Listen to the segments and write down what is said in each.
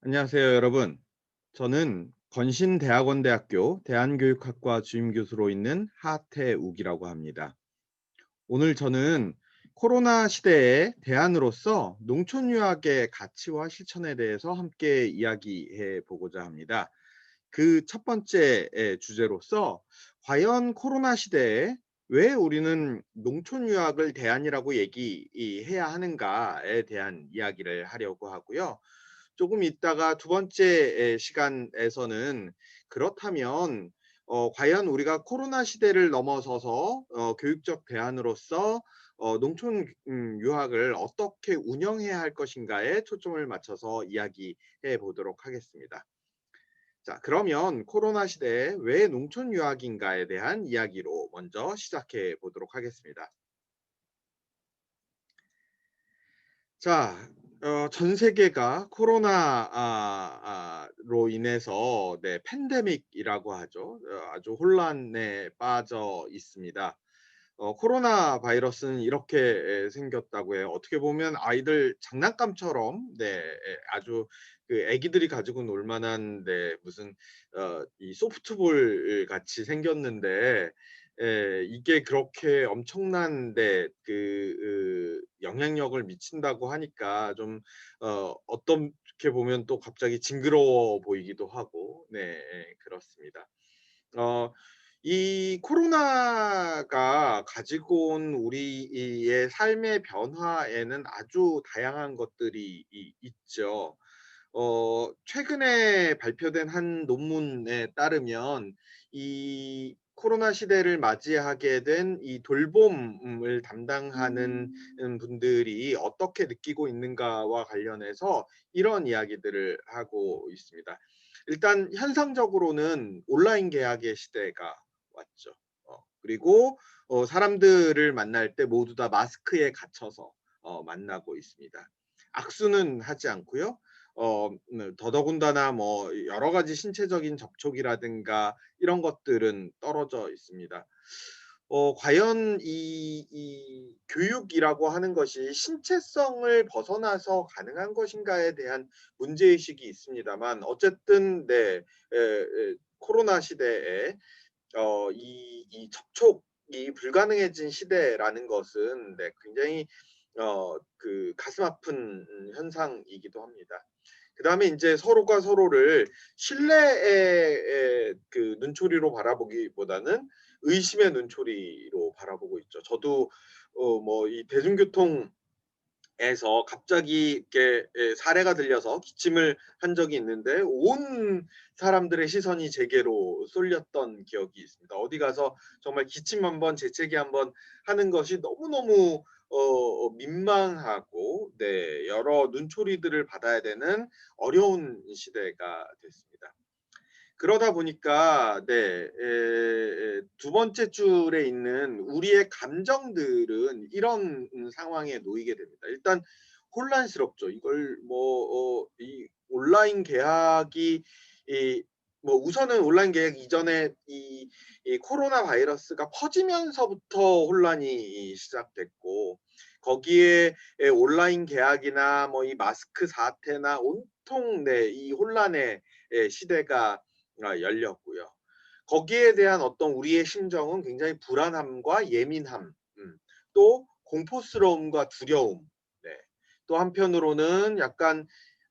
안녕하세요, 여러분. 저는 건신대학원대학교 대한교육학과 주임교수로 있는 하태욱이라고 합니다. 오늘 저는 코로나 시대의 대안으로서 농촌유학의 가치와 실천에 대해서 함께 이야기해 보고자 합니다. 그 첫 번째 주제로서 과연 코로나 시대에 왜 우리는 농촌유학을 대안이라고 얘기해야 하는가에 대한 이야기를 하려고 하고요. 조금 있다가 두 번째 시간에서는 그렇다면 과연 우리가 코로나 시대를 넘어서서 교육적 대안으로서 농촌 유학을 어떻게 운영해야 할 것인가에 초점을 맞춰서 이야기해 보도록 하겠습니다. 자, 그러면 코로나 시대에 왜 농촌 유학인가에 대한 이야기로 먼저 시작해 보도록 하겠습니다. 자, 전 세계가 코로나 로 인해서 팬데믹이라고 하죠. 아주 혼란에 빠져 있습니다. 코로나 바이러스는 이렇게 생겼다고 해요. 어떻게 보면 아이들 장난감처럼 아주 그 애기들이 가지고 놀 만한 무슨 이 소프트볼 같이 생겼는데 이게 그렇게 엄청난 영향력을 미친다고 하니까 좀 어떻게 보면 또 갑자기 징그러워 보이기도 하고 그렇습니다. 어 이 코로나가 가지고 온 우리의 삶의 변화에는 아주 다양한 것들이 있죠. 최근에 발표된 한 논문에 따르면 이 코로나 시대를 맞이하게 된 이 돌봄을 담당하는 분들이 어떻게 느끼고 있는가와 관련해서 이런 이야기들을 하고 있습니다. 일단 현상적으로는 온라인 계약의 시대가 왔죠. 그리고 사람들을 만날 때 모두 다 마스크에 갇혀서 만나고 있습니다. 악수는 하지 않고요. 더더군다나 뭐 여러 가지 신체적인 접촉이라든가 이런 것들은 떨어져 있습니다. 과연 이 교육이라고 하는 것이 신체성을 벗어나서 가능한 것인가에 대한 문제의식이 있습니다만 어쨌든 코로나 시대에 이 접촉이 불가능해진 시대라는 것은 굉장히 가슴 아픈 현상이기도 합니다. 그다음에 인제 서로가 서로를 신뢰의 눈초리로 바라보기보다는 의심의 눈초리로 바라보고 있죠. 저도 뭐 이 대중교통 에서 갑자기 이렇게 사례가 들려서 기침을 한 적이 있는데 온 사람들의 시선이 제게로 쏠렸던 기억이 있습니다. 어디 가서 정말 기침 한번 재채기 한번 하는 것이 너무너무 민망하고 여러 눈초리들을 받아야 되는 어려운 시대가 됐습니다. 그러다 보니까 두 번째 줄에 있는 우리의 감정들은 이런 상황에 놓이게 됩니다. 일단 혼란스럽죠. 이걸 이 온라인 계약이 이 우선은 온라인 계약 이전에 이 코로나 바이러스가 퍼지면서부터 혼란이 시작됐고 거기에 온라인 계약이나 뭐 이 마스크 사태나 온통 이 혼란의 시대가 열렸고요. 거기에 대한 어떤 우리의 심정은 굉장히 불안함과 예민함, 또 공포스러움과 두려움, 네. 또 한편으로는 약간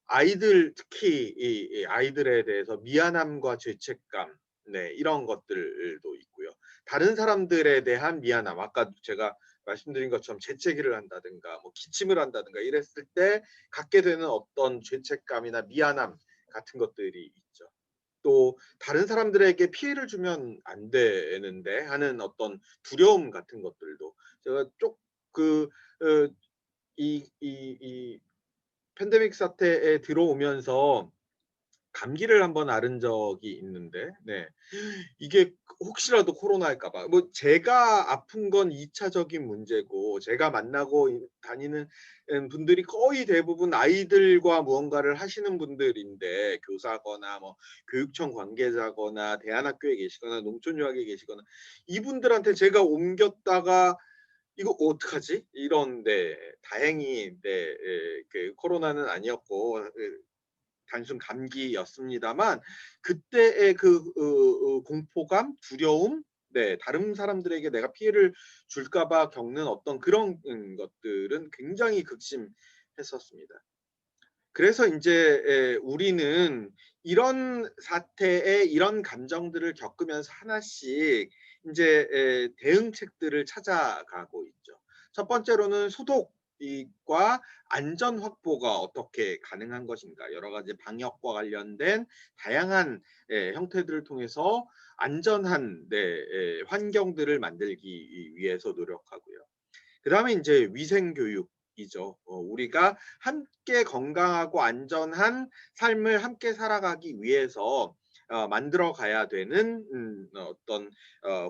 아이들 특히 이 아이들에 대해서 미안함과 죄책감, 이런 것들도 있고요. 다른 사람들에 대한 미안함, 아까 제가 말씀드린 것처럼 재채기를 한다든가 뭐 기침을 한다든가 이랬을 때 갖게 되는 어떤 죄책감이나 미안함 같은 것들이 있죠. 또 다른 사람들에게 피해를 주면 안 되는데 하는 어떤 두려움 같은 것들도 제가 쪽 그 어 이 팬데믹 사태에 들어오면서 감기를 한번 앓은 적이 있는데 이게 혹시라도 코로나일까 봐. 뭐 제가 아픈 건 2 차적인 문제고 제가 만나고 다니는 분들이 거의 대부분 아이들과 무언가를 하시는 분들인데 교사거나 뭐 교육청 관계자거나 대안학교에 계시거나 농촌 유학에 계시거나 이분들한테 제가 옮겼다가 '이거 어떡하지?' 이런 다행히 코로나는 아니었고 단순 감기였습니다만 그때의 그 공포감, 두려움, 네, 다른 사람들에게 내가 피해를 줄까 봐 겪는 어떤 그런 것들은 굉장히 극심했었습니다. 그래서 인제 우리는 이런 사태에 이런 감정들을 겪으면서 하나씩 인제 대응책들을 찾아가고 있죠. 첫 번째로는 소독과 안전 확보가 어떻게 가능한 것인가. 여러 가지 방역과 관련된 다양한 형태들을 통해서 안전한 환경들을 만들기 위해서 노력하고요. 그다음에 인제 위생 교육이죠. 우리가 함께 건강하고 안전한 삶을 함께 살아가기 위해서 만들어 가야 되는 어떤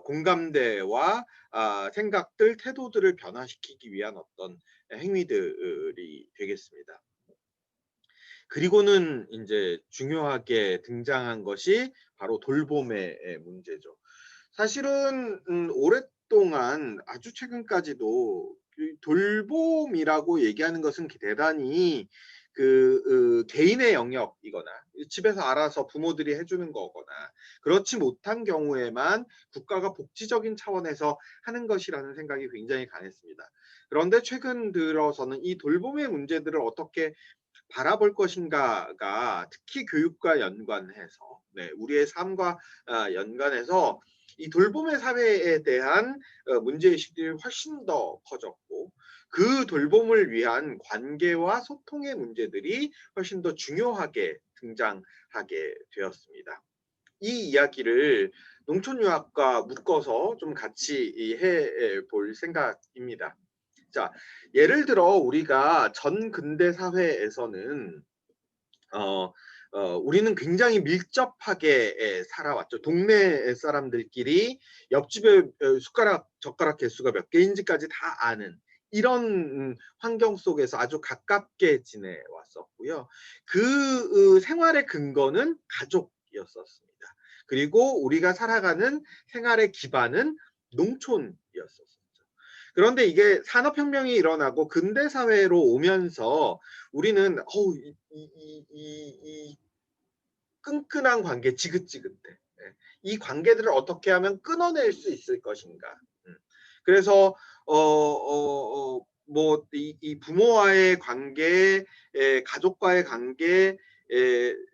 공감대와 생각들, 태도들을 변화시키기 위한 어떤 행위들이 되겠습니다. 그리고는 인제 중요하게 등장한 것이 바로 돌봄의 문제죠. 사실은 오랫동안 아주 최근까지도 그 돌봄이라고 얘기하는 것은 대단히 개인의 영역이거나 집에서 알아서 부모들이 해 주는 거거나 그렇지 못한 경우에만 국가가 복지적인 차원에서 하는 것이라는 생각이 굉장히 강했습니다. 그런데 최근 들어서는 이 돌봄의 문제들을 어떻게 바라볼 것인가가 특히 교육과 연관해서 우리의 삶과 연관해서 이 돌봄의 사회에 대한 문제의식들이 훨씬 더 커졌고 그 돌봄을 위한 관계와 소통의 문제들이 훨씬 더 중요하게 등장하게 되었습니다. 이 이야기를 농촌유학과 묶어서 좀 같이 해 볼 생각입니다. 자, 예를 들어 우리가 전근대 사회에서는 어 우리는 굉장히 밀접하게 살아왔죠. 동네 사람들끼리 옆집에 숟가락 젓가락 개수가 몇 개인지까지 다 아는 이런 환경 속에서 아주 가깝게 지내왔었고요. 생활의 근거는 가족이었었습니다. 그리고 우리가 살아가는 생활의 기반은 농촌이었었어요. 그런데 이게 산업혁명이 일어나고 근대 사회로 오면서 우리는 이 끈끈한 관계, 지긋지긋해. 예. 이 관계들을 어떻게 하면 끊어낼 수 있을 것인가. 그래서 뭐 이 부모와의 관계, 가족과의 관계,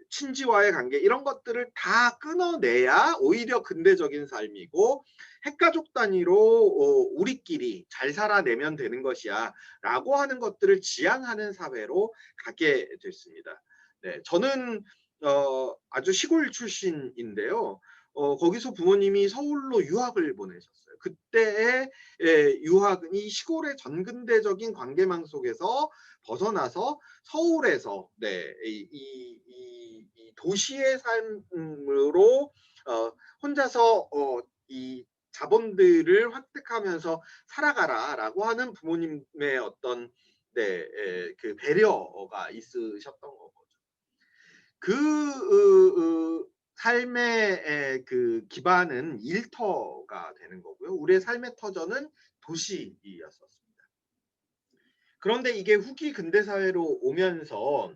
친지와의 관계 이런 것들을 다 끊어내야 오히려 근대적인 삶이고 핵가족 단위로 우리끼리 잘 살아내면 되는 것이야라고 하는 것들을 지향하는 사회로 가게 됐습니다. 네, 저는 아주 시골 출신인데요. 거기서 부모님이 서울로 유학을 보내셨어요. 그때의 유학은 이 시골의 전근대적인 관계망 속에서 벗어나서 서울에서 이 도시의 삶으로 혼자서 이 자본들을 획득하면서 살아가라라고 하는 부모님의 어떤 그 배려가 있으셨던 거죠. 삶의 그 기반은 일터가 되는 거고요. 우리의 삶의 터전은 도시였었습니다. 그런데 이게 후기 근대 사회로 오면서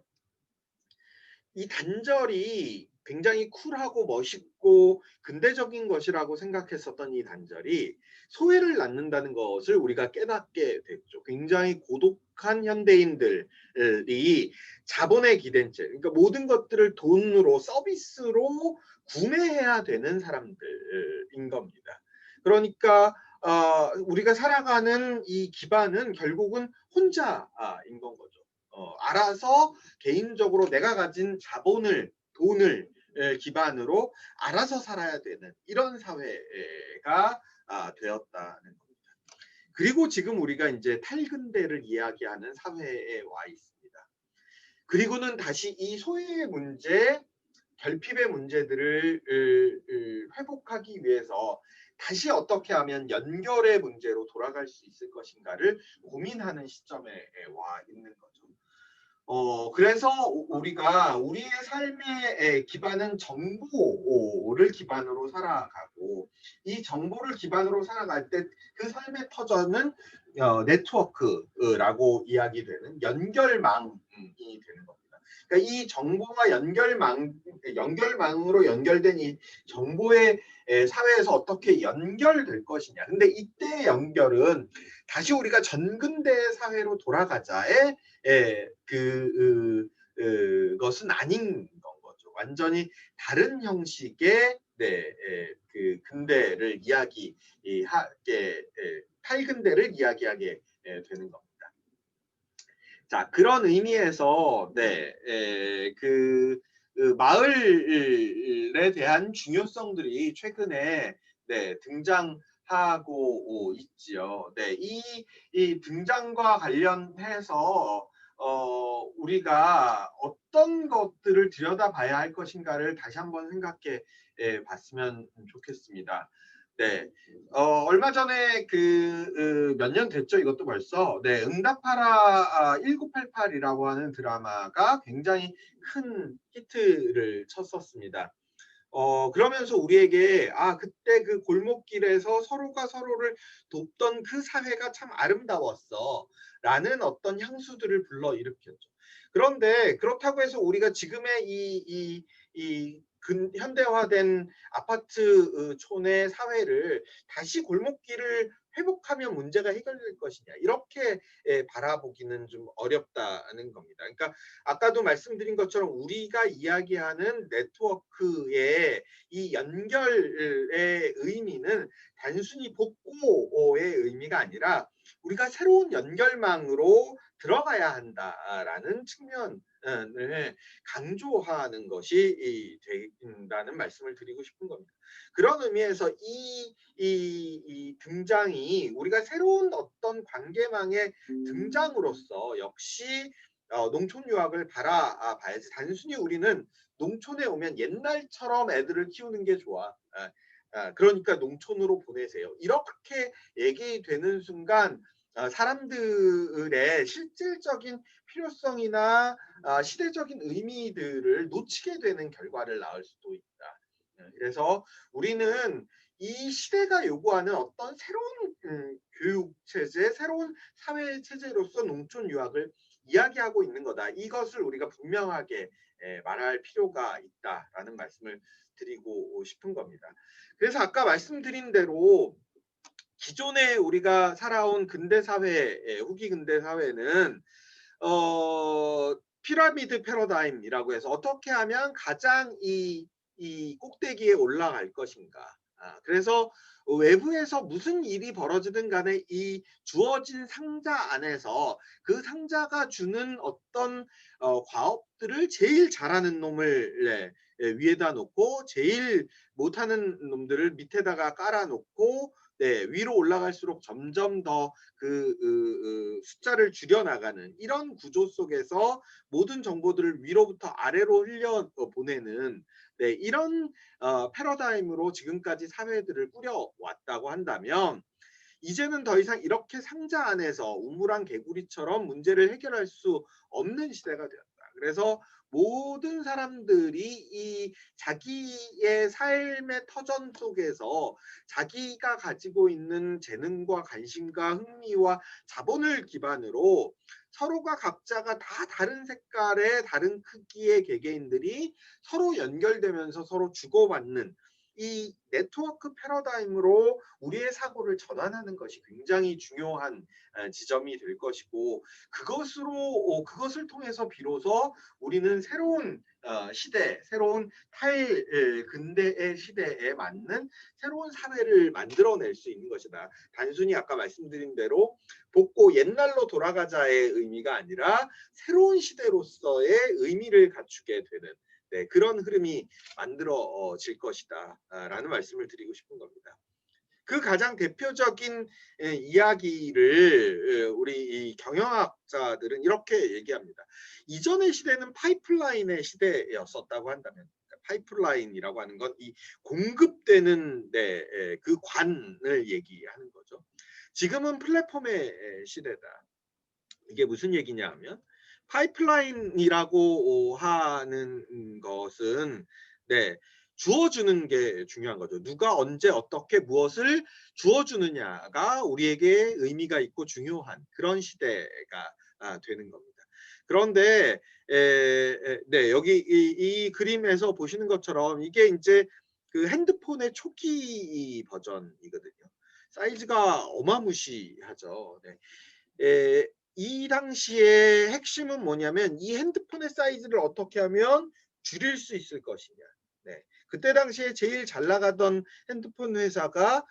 이 단절이 굉장히 쿨하고 멋있고 근대적인 것이라고 생각했었던 이 단절이 소외를 낳는다는 것을 우리가 깨닫게 됐죠. 굉장히 고독한 현대인들이 자본의 기댄째, 그러니까 모든 것들을 돈으로 서비스로 구매해야 되는 사람들인 겁니다. 그러니까 우리가 살아가는 이 기반은 결국은 혼자인 건 거죠. 알아서 개인적으로 내가 가진 자본을 돈을 기반으로 알아서 살아야 되는 이런 사회가 되었다는 겁니다. 그리고 지금 우리가 이제 탈근대를 이야기하는 사회에 와 있습니다. 그리고는 다시 이 소외의 문제, 결핍의 문제들을 회복하기 위해서 다시 어떻게 하면 연결의 문제로 돌아갈 수 있을 것인가를 고민하는 시점에 와 있는 거죠. 그래서 우리가 우리의 삶의 기반은 정보를 기반으로 살아가고 이 정보를 기반으로 살아갈 때 그 삶의 터전은 네트워크라고 이야기되는 연결망이 되는 겁니다. 그러니까 이 정보가 연결망으로 연결된 이 정보의 사회에서 어떻게 연결될 것이냐. 근데 이때 연결은 다시 우리가 전근대 사회로 돌아가자의 그것은 아닌 건 거죠. 완전히 다른 형식의 그 근대를 이야기하게 탈근대를 이야기하게 되는 겁니다. 자, 그런 의미에서 그 마을에 대한 중요성들이 최근에 등장하고 있지요. 이 등장과 관련해서 우리가 어떤 것들을 들여다봐야 할 것인가를 다시 한번 생각해 봤으면 좋겠습니다. 네, 얼마 전에 몇 년 됐죠? 이것도 벌써. 응답하라 1988이라고 하는 드라마가 굉장히 큰 히트를 쳤었습니다. 그러면서 우리에게 그때 그 골목길에서 서로가 서로를 돕던 그 사회가 참 아름다웠어 라는 어떤 향수들을 불러일으켰죠. 그런데 그렇다고 해서 우리가 지금의 이 현대화된 아파트 촌의 사회를 다시 골목길을 회복하면 문제가 해결될 것이냐 이렇게 바라보기는 좀 어렵다는 겁니다. 그러니까 아까도 말씀드린 것처럼 우리가 이야기하는 네트워크의 이 연결의 의미는 단순히 복고의 의미가 아니라 우리가 새로운 연결망으로 들어가야 한다라는 측면을 강조하는 것이 된다는 말씀을 드리고 싶은 겁니다. 그런 의미에서 이 등장이 우리가 새로운 어떤 관계망의 등장으로서 역시 농촌 유학을 바라봐야지. 단순히 우리는 농촌에 오면 옛날처럼 애들을 키우는 게 좋아. 그러니까 농촌으로 보내세요. 이렇게 얘기되는 순간 사람들의 실질적인 필요성이나 시대적인 의미들을 놓치게 되는 결과를 낳을 수도 있다. 그래서 우리는 이 시대가 요구하는 어떤 새로운 교육 체제, 새로운 사회 체제로서 농촌 유학을 이야기하고 있는 거다. 이것을 우리가 분명하게 말할 필요가 있다라는 말씀을 드리고 싶은 겁니다. 그래서 아까 말씀드린 대로 기존에 우리가 살아온 근대 사회, 후기 근대 사회는 피라미드 패러다임이라고 해서 어떻게 하면 가장 이 꼭대기에 올라갈 것인가. 그래서 외부에서 무슨 일이 벌어지든 간에 이 주어진 상자 안에서 그 상자가 주는 어떤 과업들을 제일 잘하는 놈을 위에다 놓고 제일 못하는 놈들을 밑에다가 깔아놓고 위로 올라갈수록 점점 더 숫자를 줄여나가는 이런 구조 속에서 모든 정보들을 위로부터 아래로 흘려 보내는 이런 패러다임으로 지금까지 사회들을 꾸려왔다고 한다면 이제는 더 이상 이렇게 상자 안에서 우물안 개구리처럼 문제를 해결할 수 없는 시대가 되었다. 그래서 모든 사람들이 이 자기의 삶의 터전 속에서 자기가 가지고 있는 재능과 관심과 흥미와 자본을 기반으로 서로가 각자가 다 다른 색깔의 다른 크기의 개개인들이 서로 연결되면서 서로 주고받는 이 네트워크 패러다임으로 우리의 사고를 전환하는 것이 굉장히 중요한 지점이 될 것이고 그것을 통해서 비로소 우리는 새로운 시대, 새로운 근대의 시대에 맞는 새로운 사회를 만들어낼 수 있는 것이다. 단순히 아까 말씀드린 대로 복고 옛날로 돌아가자의 의미가 아니라 새로운 시대로서의 의미를 갖추게 되는 그런 흐름이 만들어질 것이다 라는 말씀을 드리고 싶은 겁니다. 그 가장 대표적인 이야기를 우리 경영학자들은 이렇게 얘기합니다. 이전의 시대는 파이프라인의 시대였었다고 한다면 파이프라인이라고 하는 건 이 공급되는 그 관을 얘기하는 거죠. 지금은 플랫폼의 시대다. 이게 무슨 얘기냐 하면 파이프라인이라고 하는 것은 주어주는 게 중요한 거죠. 누가 언제 어떻게 무엇을 주어주느냐가 우리에게 의미가 있고 중요한 그런 시대가 되는 겁니다. 그런데 네, 여기 이 그림에서 보시는 것처럼 이게 인제 그 핸드폰의 초기 버전이거든요. 사이즈가 어마무시하죠. 네. 이 당시의 핵심은 뭐냐면 이 핸드폰의 사이즈를 어떻게 하면 줄일 수 있을 것이냐. 네. 그때 당시에 제일 잘 나가던 핸드폰 회사가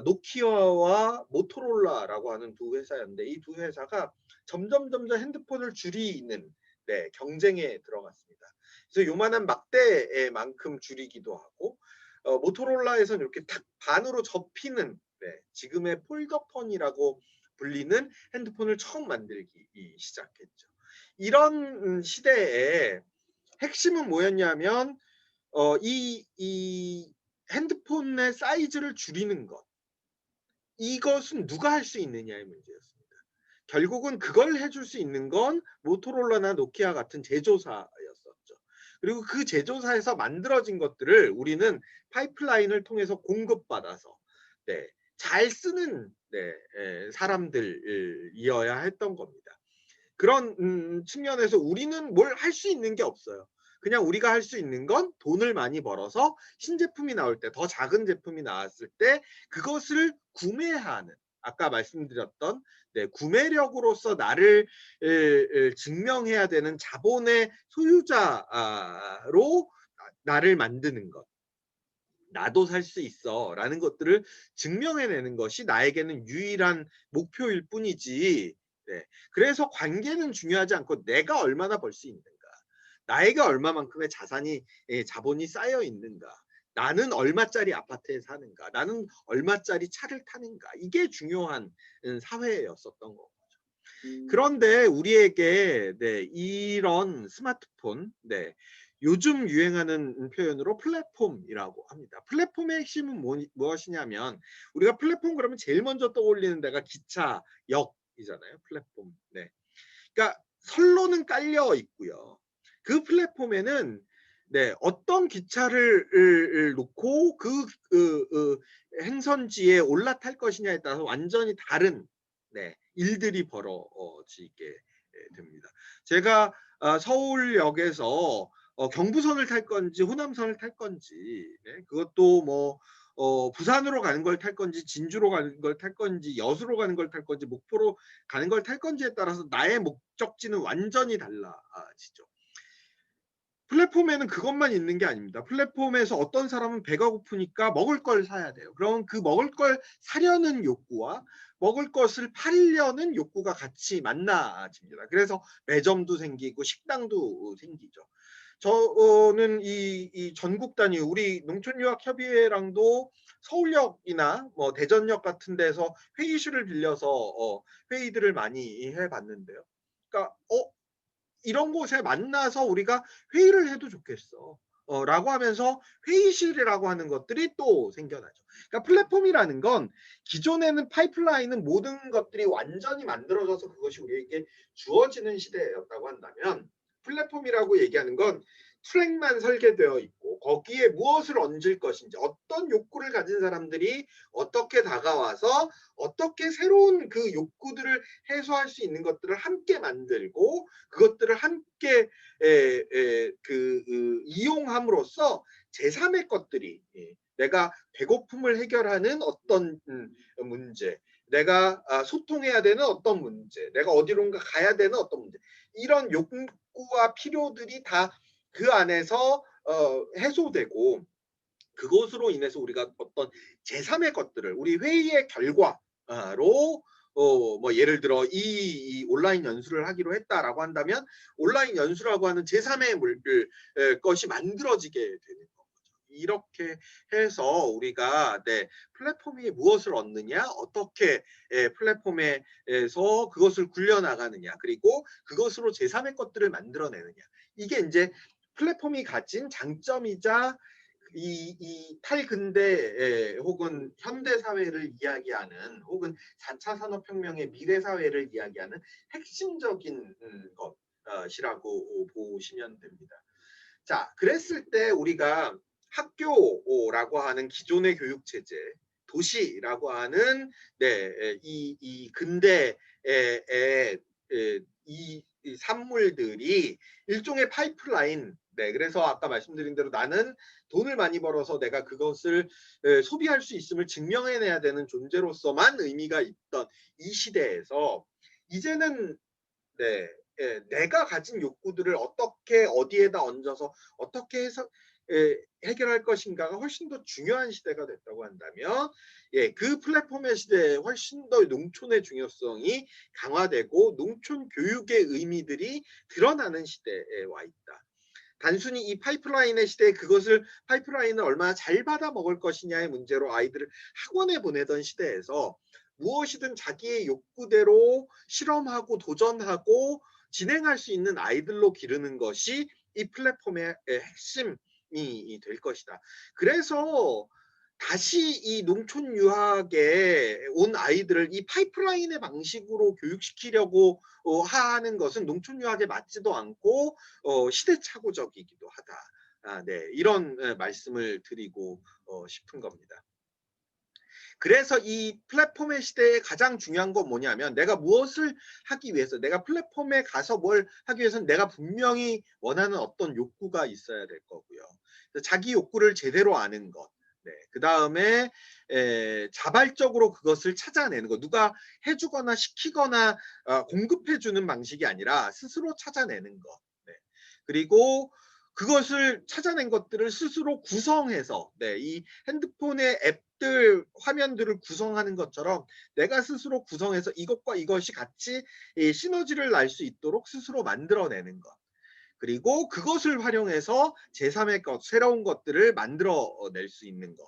노키아와 모토로라라고 하는 두 회사였는데 이 두 회사가 점점 핸드폰을 줄이는 네, 경쟁에 들어갔습니다. 그래서 요만한 막대만큼 줄이기도 하고 모토로라에서는 이렇게 탁 반으로 접히는 네, 지금의 폴더폰이라고 불리는 핸드폰을 처음 만들기 시작했죠. 이런 시대에 핵심은 뭐였냐면 이 핸드폰의 사이즈를 줄이는 것. 이것은 누가 할 수 있느냐의 문제였습니다. 결국은 그걸 해줄 수 있는 건 모토로라나 노키아 같은 제조사였었죠. 그리고 그 제조사에서 만들어진 것들을 우리는 파이프라인을 통해서 공급받아서 네, 잘 쓰는 네, 사람들이어야 했던 겁니다. 그런 측면에서 우리는 뭘 할 수 있는 게 없어요. 그냥 우리가 할 수 있는 건 돈을 많이 벌어서 신제품이 나올 때, 더 작은 제품이 나왔을 때 그것을 구매하는 아까 말씀드렸던 네, 구매력으로서 나를 증명해야 되는 자본의 소유자로 나를 만드는 것. 나도 살 수 있어 라는 것들을 증명해내는 것이 나에게는 유일한 목표일 뿐이지 네. 그래서 관계는 중요하지 않고 내가 얼마나 벌 수 있는가 나에게 얼마만큼의 자산이 자본이 쌓여 있는가 나는 얼마짜리 아파트에 사는가 나는 얼마짜리 차를 타는가 이게 중요한 사회였었던 거고 그런데 우리에게 네, 이런 스마트폰 네, 요즘 유행하는 표현으로 플랫폼이라고 합니다. 플랫폼의 핵심은 무엇이냐면 우리가 플랫폼 그러면 제일 먼저 떠올리는 데가 기차, 역이잖아요. 플랫폼. 네. 그러니까 선로는 깔려 있고요. 그 플랫폼에는 네, 어떤 기차를 놓고 행선지에 올라탈 것이냐에 따라서 완전히 다른 네, 일들이 벌어지게 됩니다. 제가 서울역에서 경부선을 탈 건지 호남선을 탈 건지 네, 그것도 뭐 부산으로 가는 걸 탈 건지 진주로 가는 걸 탈 건지 여수로 가는 걸 탈 건지 목포로 가는 걸 탈 건지에 따라서 나의 목적지는 완전히 달라지죠. 플랫폼에는 그것만 있는 게 아닙니다. 플랫폼에서 어떤 사람은 배가 고프니까 먹을 걸 사야 돼요. 그럼 그 먹을 걸 사려는 욕구와 먹을 것을 팔려는 욕구가 같이 만나집니다. 그래서 매점도 생기고 식당도 생기죠. 저는 이 전국 단위 우리 농촌유학협의회랑도 서울역이나 뭐 대전역 같은 데서 회의실을 빌려서 회의들을 많이 해봤는데요. 그러니까 이런 곳에 만나서 우리가 회의를 해도 좋겠어. 라고 하면서 회의실이라고 하는 것들이 또 생겨나죠. 그러니까 플랫폼이라는 건 기존에는 파이프라인은 모든 것들이 완전히 만들어져서 그것이 우리에게 주어지는 시대였다고 한다면 플랫폼이라고 얘기하는 건 트랙만 설계되어 있고 거기에 무엇을 얹을 것인지 어떤 욕구를 가진 사람들이 어떻게 다가와서 어떻게 새로운 그 욕구들을 해소할 수 있는 것들을 함께 만들고 그것들을 함께 이용함으로써 제3의 것들이 내가 배고픔을 해결하는 어떤 문제 내가 소통해야 되는 어떤 문제 내가 어디론가 가야 되는 어떤 문제 이런 욕구와 필요들이 다 그 안에서 해소되고 그것으로 인해서 우리가 어떤 제3의 것들을 우리 회의의 결과로 뭐 예를 들어 이 온라인 연수를 하기로 했다라고 한다면 온라인 연수라고 하는 제3의 것이 만들어지게 되는 거죠. 이렇게 해서 우리가 네, 플랫폼이 무엇을 얻느냐, 어떻게 플랫폼에서 그것을 굴려나가느냐, 그리고 그것으로 제3의 것들을 만들어내느냐. 이게 이제 플랫폼이 가진 장점이자 이 탈근대 혹은 현대 사회를 이야기하는 혹은 4차 산업혁명의 미래 사회를 이야기하는 핵심적인 것이라고 보시면 됩니다. 자, 그랬을 때 우리가 학교라고 하는 기존의 교육 체제, 도시라고 하는 네, 이 근대의 이 산물들이 일종의 파이프라인. 네, 그래서 아까 말씀드린 대로 나는 돈을 많이 벌어서 내가 그것을 소비할 수 있음을 증명해내야 되는 존재로서만 의미가 있던 이 시대에서 이제는 네, 내가 가진 욕구들을 어떻게 어디에다 얹어서 어떻게 해서 해결할 것인가가 훨씬 더 중요한 시대가 됐다고 한다면 그 플랫폼의 시대에 훨씬 더 농촌의 중요성이 강화되고 농촌 교육의 의미들이 드러나는 시대에 와 있다. 단순히 이 파이프라인의 시대에 그것을 파이프라인을 얼마나 잘 받아 먹을 것이냐의 문제로 아이들을 학원에 보내던 시대에서 무엇이든 자기의 욕구대로 실험하고 도전하고 진행할 수 있는 아이들로 기르는 것이 이 플랫폼의 핵심이 될 것이다. 그래서 다시 이 농촌 유학에 온 아이들을 이 파이프라인의 방식으로 교육시키려고 하는 것은 농촌 유학에 맞지도 않고 시대착오적이기도 하다. 네, 이런 말씀을 드리고 싶은 겁니다. 그래서 이 플랫폼의 시대에 가장 중요한 건 뭐냐면 내가 무엇을 하기 위해서 내가 플랫폼에 가서 뭘 하기 위해서는 내가 분명히 원하는 어떤 욕구가 있어야 될 거고요. 자기 욕구를 제대로 아는 것. 네. 그다음에 자발적으로 그것을 찾아내는 것. 누가 해주거나 시키거나 공급해주는 방식이 아니라 스스로 찾아내는 것. 네. 그리고 그것을 찾아낸 것들을 스스로 구성해서 이 핸드폰의 앱들 화면들을 구성하는 것처럼 내가 스스로 구성해서 이것과 이것이 같이 시너지를 날 수 있도록 스스로 만들어내는 것. 그리고 그것을 활용해서 제3의 것, 새로운 것들을 만들어낼 수 있는 것.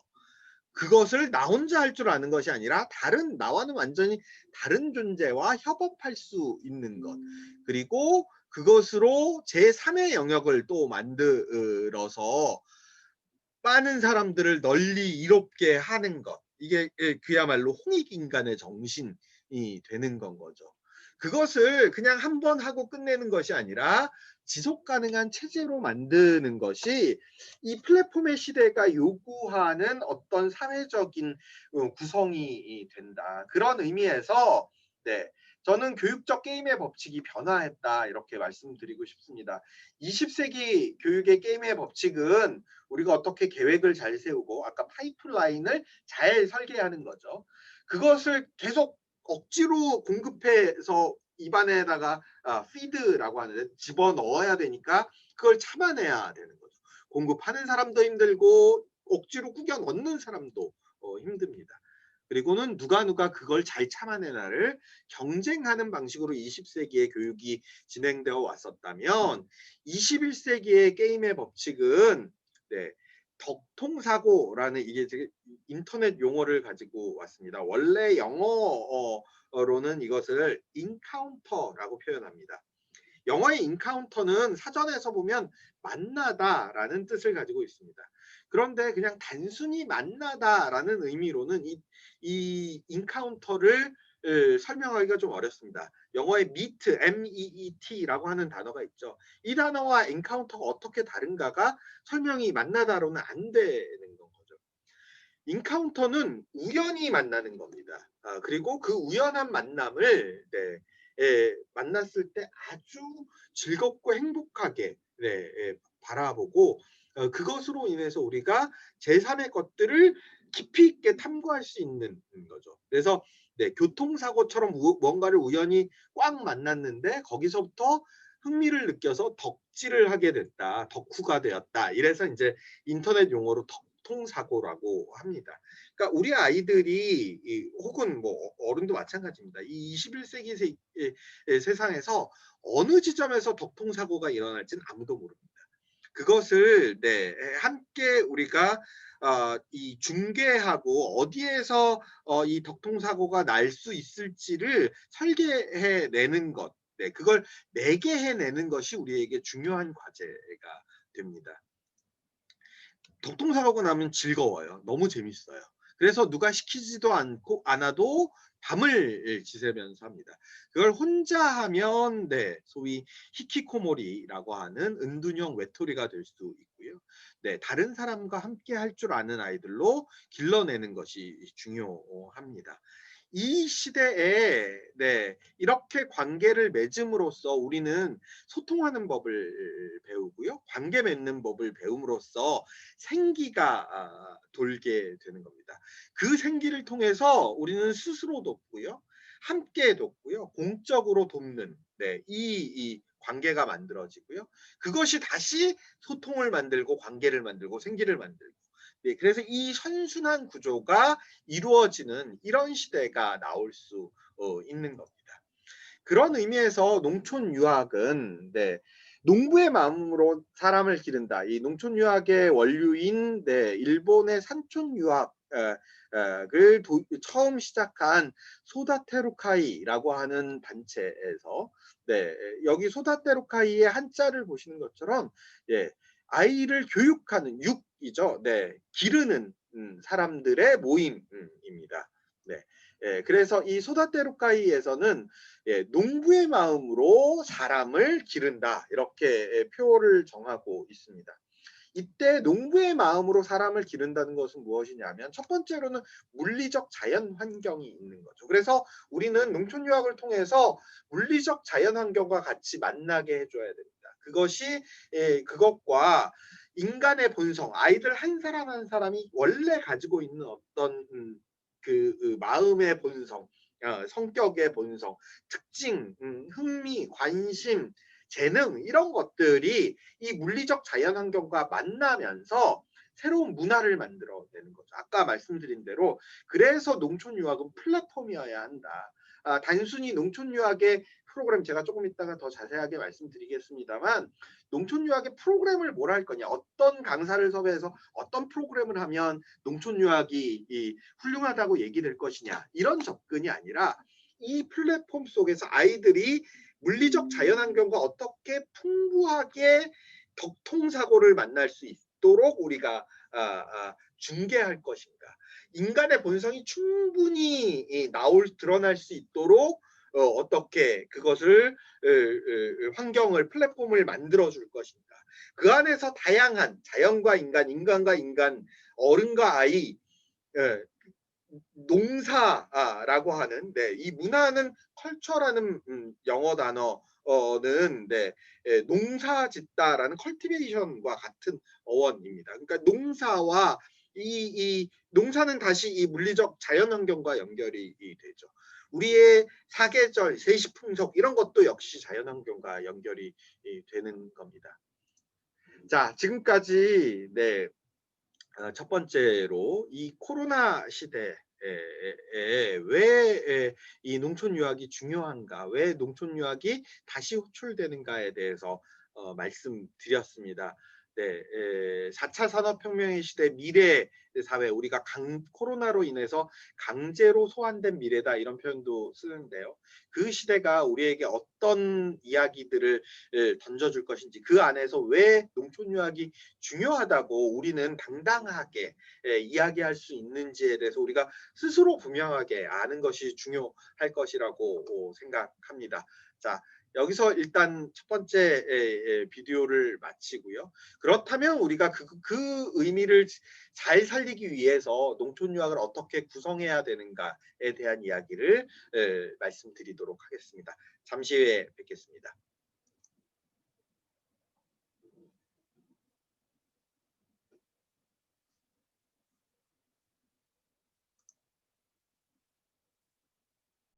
그것을 나 혼자 할 줄 아는 것이 아니라 다른 나와는 완전히 다른 존재와 협업할 수 있는 것. 그리고 그것으로 제3의 영역을 또 만들어서 많은 사람들을 널리 이롭게 하는 것. 이게 그야말로 홍익인간의 정신이 되는 건 거죠. 그것을 그냥 한 번 하고 끝내는 것이 아니라 지속 가능한 체제로 만드는 것이 이 플랫폼의 시대가 요구하는 어떤 사회적인 구성이 된다. 그런 의미에서 네, 저는 교육적 게임의 법칙이 변화했다 이렇게 말씀드리고 싶습니다. 20세기 교육의 게임의 법칙은 우리가 어떻게 계획을 잘 세우고 아까 파이프라인을 잘 설계하는 거죠. 그것을 계속 억지로 공급해서 입안에다가 피드라고 하는데 집어넣어야 되니까 그걸 참아내야 되는 거죠. 공급하는 사람도 힘들고 억지로 꾸겨 넣는 사람도 힘듭니다. 그리고는 누가 그걸 잘 참아내나를 경쟁하는 방식으로 20세기의 교육이 진행되어 왔었다면 21세기의 게임의 법칙은 네, 덕통사고라는 이게 되게 인터넷 용어를 가지고 왔습니다. 원래 영어로는 이것을 인카운터라고 표현합니다. 영어의 인카운터는 사전에서 보면 만나다라는 뜻을 가지고 있습니다. 그런데 그냥 단순히 만나다라는 의미로는 이 인카운터를 설명하기가 좀 어렵습니다. 영어의 meet, M-E-E-T라고 하는 단어가 있죠. 이 단어와 인카운터가 어떻게 다른가가 설명이 만나다로는 안 되는 거죠. 인카운터는 우연히 만나는 겁니다. 그리고 그 우연한 만남을 만났을 때 아주 즐겁고 행복하게 바라보고 그것으로 인해서 우리가 제3의 것들을 깊이 있게 탐구할 수 있는 거죠. 그래서 교통사고처럼 뭔가를 우연히 꽉 만났는데 거기서부터 흥미를 느껴서 덕질을 하게 됐다. 덕후가 되었다. 이래서 이제 인터넷 용어로 덕통사고라고 합니다. 그러니까 우리 아이들이 혹은 뭐 어른도 마찬가지입니다. 이 21세기 세상에서 어느 지점에서 덕통사고가 일어날지는 아무도 모릅니다. 그것을 함께 우리가 이 중계하고 어디에서 이 덕통사고가 날 수 있을지를 설계해 내는 것, 그걸 매개해 내는 것이 우리에게 중요한 과제가 됩니다. 덕통사고가 나면 즐거워요. 너무 재밌어요. 그래서 누가 시키지도 않아도 밤을 지새면서 합니다. 그걸 혼자 하면 소위 히키코모리라고 하는 은둔형 외톨이가 될 수 있고요. 다른 사람과 함께 할 줄 아는 아이들로 길러내는 것이 중요합니다. 이 시대에 네, 이렇게 관계를 맺음으로써 우리는 소통하는 법을 배우고요. 관계 맺는 법을 배움으로써 생기가 돌게 되는 겁니다. 그 생기를 통해서 우리는 스스로 돕고요. 함께 돕고요. 공적으로 돕는 네, 이 관계가 만들어지고요. 그것이 다시 소통을 만들고 관계를 만들고 생기를 만들고 네, 그래서 이 선순환 구조가 이루어지는 이런 시대가 나올 수 있는 겁니다. 그런 의미에서 농촌 유학은 네, 농부의 마음으로 사람을 기른다. 이 농촌 유학의 원류인 네, 일본의 산촌 유학을 처음 시작한 소다테루카이라고 하는 단체에서 네, 여기 소다테루카이의 한자를 보시는 것처럼 예, 아이를 교육하는 육이죠. 네, 기르는 사람들의 모임입니다. 네. 예, 그래서 이 소다테루카이에서는 예, 농부의 마음으로 사람을 기른다 이렇게 표를 정하고 있습니다. 이때 농부의 마음으로 사람을 기른다는 것은 무엇이냐면 첫 번째로는 물리적 자연 환경이 있는 거죠. 그래서 우리는 농촌 유학을 통해서 물리적 자연 환경과 같이 만나게 해줘야 됩니다. 그것이 그것과 인간의 본성, 아이들 한 사람 한 사람이 원래 가지고 있는 어떤 그 마음의 본성, 성격의 본성, 특징, 흥미, 관심, 재능 이런 것들이 이 물리적 자연 환경과 만나면서 새로운 문화를 만들어내는 거죠. 아까 말씀드린 대로 그래서 농촌 유학은 플랫폼이어야 한다. 단순히 농촌 유학의 프로그램 제가 조금 이따가 더 자세하게 말씀드리겠습니다만 농촌 유학의 프로그램을 뭘 할 거냐 어떤 강사를 섭외해서 어떤 프로그램을 하면 농촌 유학이 훌륭하다고 얘기될 것이냐 이런 접근이 아니라 이 플랫폼 속에서 아이들이 물리적 자연환경과 어떻게 풍부하게 덕통사고를 만날 수 있도록 우리가 중개할 것인가. 인간의 본성이 충분히 드러날 수 있도록 어떻게 그것을 환경을 플랫폼을 만들어 줄 것인가. 그 안에서 다양한 자연과 인간, 인간과 인간, 어른과 아이, 농사라고 하는 네, 이 문화는 컬처라는 영어 단어는 네, 농사 짓다라는 컬티베이션과 같은 어원입니다. 그러니까 농사와 이 농사는 다시 이 물리적 자연 환경과 연결이 되죠. 우리의 사계절, 세시풍속 이런 것도 역시 자연 환경과 연결이 되는 겁니다. 자, 지금까지 네, 첫 번째로 이 코로나 시대에 왜 이 농촌 유학이 중요한가, 왜 농촌 유학이 다시 호출되는가에 대해서 말씀드렸습니다. 네, 4차 산업혁명의 시대 미래 사회, 우리가 코로나로 인해서 강제로 소환된 미래다 이런 표현도 쓰는데요. 그 시대가 우리에게 어떤 이야기들을 던져줄 것인지, 그 안에서 왜 농촌 유학이 중요하다고 우리는 당당하게 이야기할 수 있는지에 대해서 우리가 스스로 분명하게 아는 것이 중요할 것이라고 생각합니다. 자, 여기서 일단 첫 번째 비디오를 마치고요. 그렇다면 우리가 그 의미를 잘 살리기 위해서 농촌 유학을 어떻게 구성해야 되는가에 대한 이야기를 말씀드리도록 하겠습니다. 잠시 후에 뵙겠습니다.